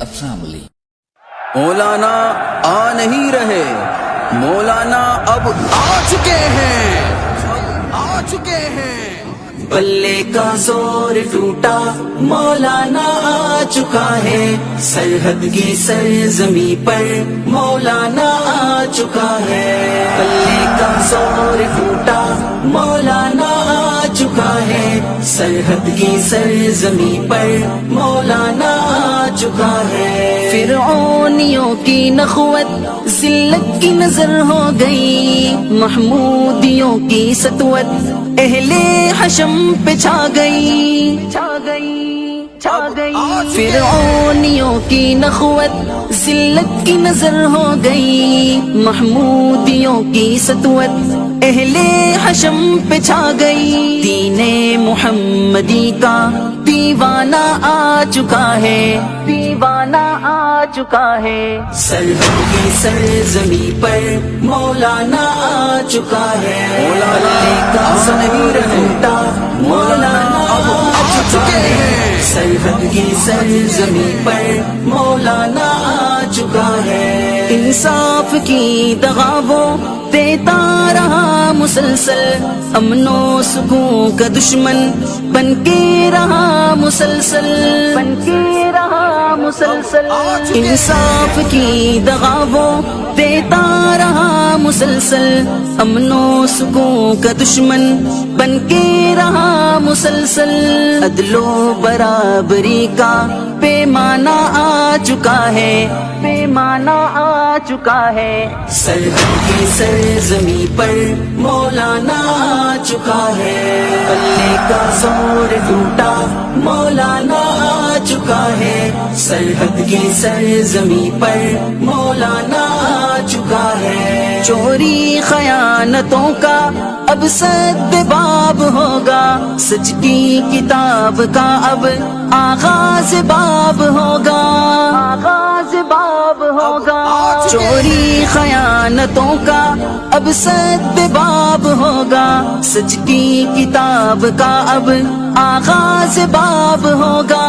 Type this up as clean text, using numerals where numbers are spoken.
افسام علی۔ مولانا آ نہیں رہے، مولانا اب آ چکے ہیں، آ چکے ہیں۔ بلے کا زور ٹوٹا، مولانا آ چکا ہے، سرحد کی سرزمی پر مولانا آ چکا ہے۔ بلے کا زور ٹوٹا، مولانا آ چکا ہے، سرحد کی سرزمی پر مولانا آ چکا ہے۔ فرعونیوں کی نخوت ذلت کی نظر ہو گئی، محمودیوں کی سطوت اہل حشم پہ چھا گئی، چھا گئی، چھا گئی۔ فرعونیوں کی نخوت ذلت کی نظر ہو گئی، محمودیوں کی سطوت اہل حشم پہ چھا گئی۔ دین محمدی کا دیوانہ آ چکا ہے، دیوانہ آ چکا ہے۔ سرحد کی سرزمی پر مولانا آ چکا ہے، مولانا کا نہیں رہتا، مولانا آ چکے ہیں۔ سرحد کی سرزمی پر مولانا آ چکا ہے۔ انصاف کی دغاووں دیتا رہا مسلسل، امن و سکون کا دشمن بن کے رہا مسلسل، بن کے رہا مسلسل۔ انصاف کی دغاووں دیتا رہا مسلسل، امن و سکون کا دشمن بن کے رہا مسلسل۔ عدل و برابری کا پیمانہ آ چکا ہے، پیمانہ آ چکا ہے۔ سرحد کی سرزمی پر مولانا آ چکا ہے، بلے کا زور ٹوٹا، مولانا آ چکا ہے، سرحد کی سرزمی پر مولانا آ چکا ہے۔ چوری خیانتوں کا اب سد باب ہوگا، سچ کی کتاب کا اب آغاز باب ہوگا، آغاز باب ہوگا۔ چوری خیانتوں کا اب سد باب ہوگا، سچ کی کتاب کا اب آغاز باب ہوگا۔